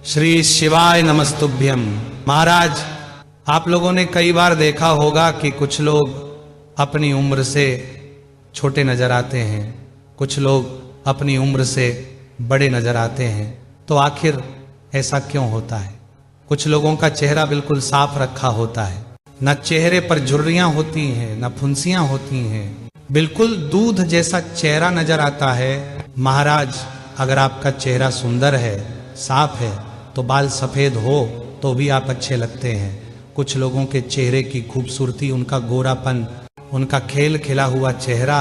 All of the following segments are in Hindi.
श्री शिवाय नमस्तुभ्यम। महाराज, आप लोगों ने कई बार देखा होगा कि कुछ लोग अपनी उम्र से छोटे नजर आते हैं, कुछ लोग अपनी उम्र से बड़े नजर आते हैं। तो आखिर ऐसा क्यों होता है? कुछ लोगों का चेहरा बिल्कुल साफ रखा होता है, न चेहरे पर झुर्रियां होती हैं, न फुंसियां होती हैं, बिल्कुल दूध जैसा चेहरा नजर आता है। महाराज, अगर आपका चेहरा सुंदर है, साफ है, तो बाल सफेद हो तो भी आप अच्छे लगते हैं। कुछ लोगों के चेहरे की खूबसूरती, उनका गोरापन, उनका खेल खिला हुआ चेहरा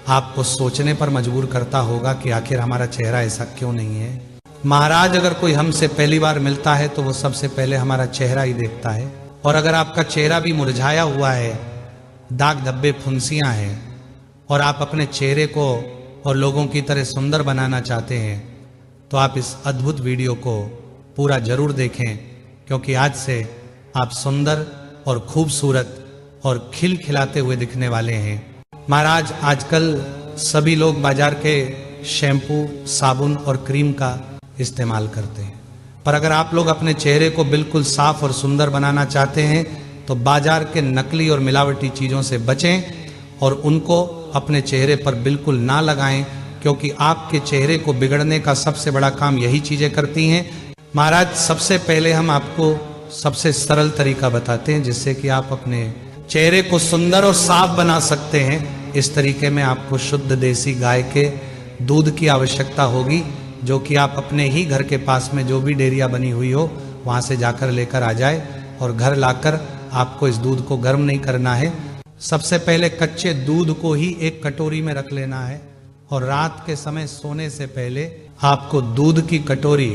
आपको सोचने पर मजबूर करता होगा कि आखिर हमारा चेहरा ऐसा क्यों नहीं है। महाराज, अगर कोई हमसे पहली बार मिलता है तो वो सबसे पहले हमारा चेहरा ही देखता है। और अगर आपका चेहरा भी मुरझाया हुआ है, दाग धब्बे फुंसियां हैं, और आप अपने चेहरे को और लोगों की तरह सुंदर बनाना चाहते हैं, तो आप इस अद्भुत वीडियो को पूरा जरूर देखें, क्योंकि आज से आप सुंदर और खूबसूरत और खिलखिलाते हुए दिखने वाले हैं। महाराज, आजकल सभी लोग बाजार के शैम्पू, साबुन और क्रीम का इस्तेमाल करते हैं, पर अगर आप लोग अपने चेहरे को बिल्कुल साफ और सुंदर बनाना चाहते हैं तो बाजार के नकली और मिलावटी चीज़ों से बचें और उनको अपने चेहरे पर बिल्कुल ना लगाएं, क्योंकि आपके चेहरे को बिगड़ने का सबसे बड़ा काम यही चीजें करती हैं। महाराज, सबसे पहले हम आपको सबसे सरल तरीका बताते हैं जिससे कि आप अपने चेहरे को सुंदर और साफ बना सकते हैं। इस तरीके में आपको शुद्ध देसी गाय के दूध की आवश्यकता होगी, जो कि आप अपने ही घर के पास में जो भी डेयरिया बनी हुई हो वहां से जाकर लेकर आ जाए, और घर लाकर आपको इस दूध को गर्म नहीं करना है। सबसे पहले कच्चे दूध को ही एक कटोरी में रख लेना है, और रात के समय सोने से पहले आपको दूध की कटोरी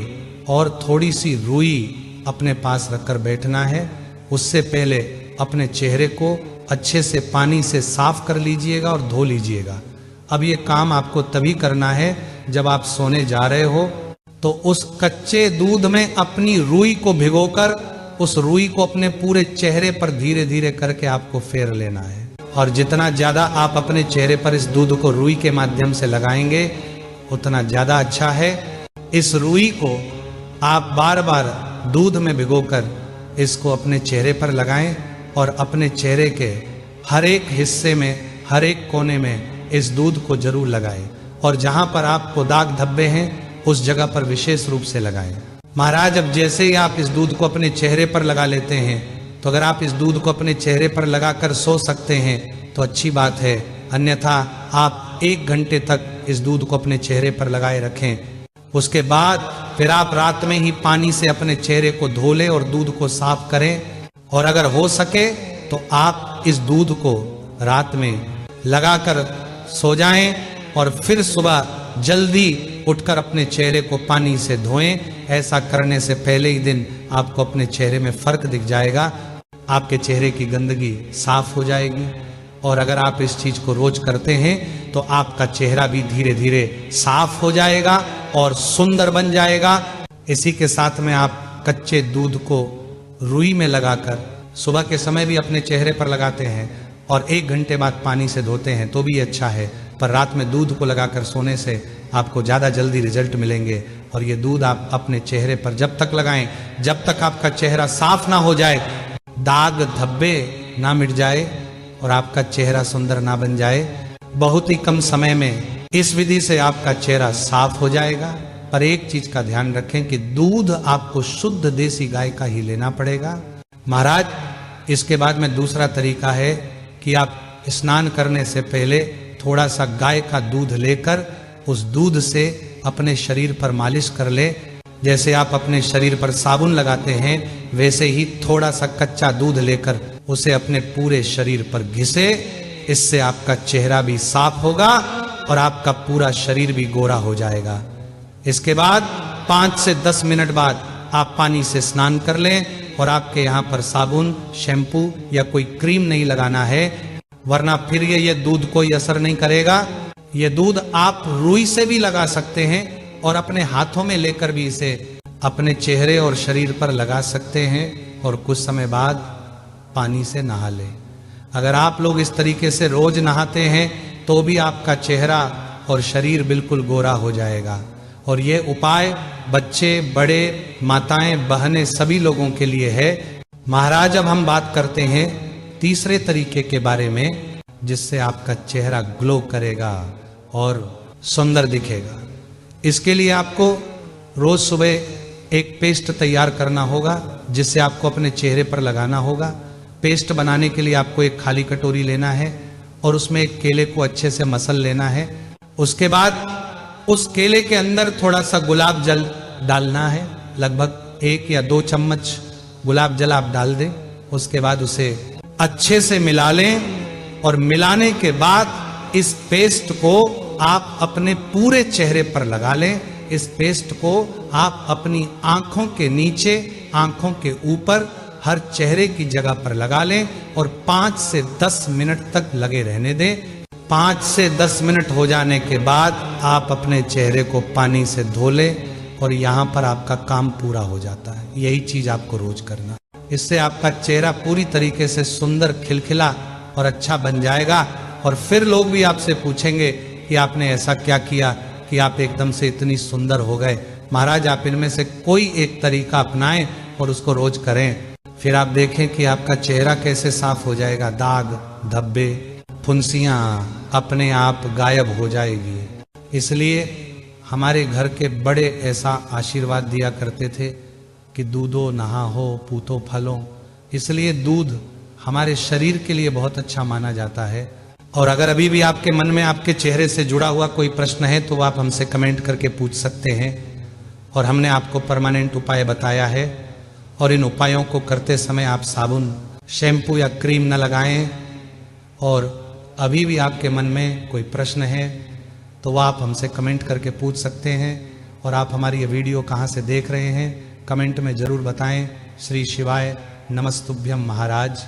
और थोड़ी सी रुई अपने पास रखकर बैठना है। उससे पहले अपने चेहरे को अच्छे से पानी से साफ कर लीजिएगा और धो लीजिएगा। अब ये काम आपको तभी करना है जब आप सोने जा रहे हो, तो उस कच्चे दूध में अपनी रुई को भिगोकर उस रुई को अपने पूरे चेहरे पर धीरे धीरे करके आपको फेर लेना है। और जितना ज्यादा आप अपने चेहरे पर इस दूध को रुई के माध्यम से लगाएंगे उतना ज्यादा अच्छा है। इस रुई को आप बार बार दूध में भिगोकर इसको अपने चेहरे पर लगाएं और अपने चेहरे के हर एक हिस्से में, हर एक कोने में इस दूध को जरूर लगाएं, और जहां पर आपको दाग धब्बे हैं उस जगह पर विशेष रूप से लगाएं। महाराज, अब जैसे ही आप इस दूध को अपने चेहरे पर लगा लेते हैं, तो अगर आप इस दूध को अपने चेहरे पर लगाकर सो सकते हैं तो अच्छी बात है, अन्यथा आप 1 घंटे तक इस दूध को अपने चेहरे पर लगाए रखें। उसके बाद फिर आप रात में ही पानी से अपने चेहरे को धो लें और दूध को साफ करें। और अगर हो सके तो आप इस दूध को रात में लगाकर सो जाएं और फिर सुबह जल्दी उठकर अपने चेहरे को पानी से धोएं। ऐसा करने से पहले ही दिन आपको अपने चेहरे में फर्क दिख जाएगा, आपके चेहरे की गंदगी साफ हो जाएगी। और अगर आप इस चीज को रोज करते हैं तो आपका चेहरा भी धीरे धीरे साफ हो जाएगा और सुंदर बन जाएगा। इसी के साथ में आप कच्चे दूध को रुई में लगाकर सुबह के समय भी अपने चेहरे पर लगाते हैं और 1 घंटे बाद पानी से धोते हैं तो भी अच्छा है, पर रात में दूध को लगाकर सोने से आपको ज़्यादा जल्दी रिजल्ट मिलेंगे। और ये दूध आप अपने चेहरे पर जब तक लगाएं जब तक आपका चेहरा साफ ना हो जाए, दाग धब्बे ना मिट जाए और आपका चेहरा सुंदर ना बन जाए। बहुत ही कम समय में इस विधि से आपका चेहरा साफ हो जाएगा। पर एक चीज का ध्यान रखें कि दूध आपको शुद्ध देसी गाय का ही लेना पड़ेगा। महाराज, इसके बाद में दूसरा तरीका है कि आप स्नान करने से पहले थोड़ा सा गाय का दूध लेकर उस दूध से अपने शरीर पर मालिश कर ले। जैसे आप अपने शरीर पर साबुन लगाते हैं वैसे ही थोड़ा सा कच्चा दूध लेकर उसे अपने पूरे शरीर पर घिसे। इससे आपका चेहरा भी साफ होगा और आपका पूरा शरीर भी गोरा हो जाएगा। इसके बाद 5 से 10 मिनट बाद आप पानी से स्नान कर लें, और आपके यहाँ पर साबुन, शैम्पू या कोई क्रीम नहीं लगाना है, वरना फिर ये दूध कोई असर नहीं करेगा। ये दूध आप रुई से भी लगा सकते हैं और अपने हाथों में लेकर भी इसे अपने चेहरे और शरीर पर लगा सकते हैं और कुछ समय बाद पानी से नहा लें। अगर आप लोग इस तरीके से रोज नहाते हैं तो भी आपका चेहरा और शरीर बिल्कुल गोरा हो जाएगा। और ये उपाय बच्चे, बड़े, माताएं, बहनें सभी लोगों के लिए है। महाराज अब हम बात करते हैं तीसरे तरीके के बारे में, जिससे आपका चेहरा ग्लो करेगा और सुंदर दिखेगा। इसके लिए आपको रोज सुबह एक पेस्ट तैयार करना होगा, जिससे आपको अपने चेहरे पर लगाना होगा। पेस्ट बनाने के लिए आपको एक खाली कटोरी लेना है और उसमें एक केले को अच्छे से मसल लेना है। उसके बाद उस केले के अंदर थोड़ा सा गुलाब जल डालना है, लगभग 1 या 2 चम्मच गुलाब जल आप डाल दें। उसके बाद उसे अच्छे से मिला लें और मिलाने के बाद इस पेस्ट को आप अपने पूरे चेहरे पर लगा लें। इस पेस्ट को आप अपनी आंखों के नीचे, आंखों के ऊपर, हर चेहरे की जगह पर लगा लें और 5 से 10 मिनट तक लगे रहने दें। 5 से 10 मिनट हो जाने के बाद आप अपने चेहरे को पानी से धो लें और यहाँ पर आपका काम पूरा हो जाता है। यही चीज आपको रोज करना। इससे आपका चेहरा पूरी तरीके से सुंदर, खिलखिला और अच्छा बन जाएगा। और फिर लोग भी आपसे पूछेंगे कि आपने ऐसा क्या किया कि आप एकदम से इतनी सुंदर हो गए। महाराज आप इनमें से कोई एक तरीका अपनाएं और उसको रोज करें, फिर आप देखें कि आपका चेहरा कैसे साफ हो जाएगा। दाग, धब्बे, फुंसियां अपने आप गायब हो जाएगी। इसलिए हमारे घर के बड़े ऐसा आशीर्वाद दिया करते थे कि दूधो नहा हो पूतो फलो। इसलिए दूध हमारे शरीर के लिए बहुत अच्छा माना जाता है। और अगर अभी भी आपके मन में आपके चेहरे से जुड़ा हुआ कोई प्रश्न है तो आप हमसे कमेंट करके पूछ सकते हैं। और हमने आपको परमानेंट उपाय बताया है। और इन उपायों को करते समय आप साबुन, शैम्पू या क्रीम न लगाएं। और अभी भी आपके मन में कोई प्रश्न है तो वह आप हमसे कमेंट करके पूछ सकते हैं। और आप हमारी ये वीडियो कहाँ से देख रहे हैं कमेंट में ज़रूर बताएं। श्री शिवाय नमस्तुभ्यम महाराज।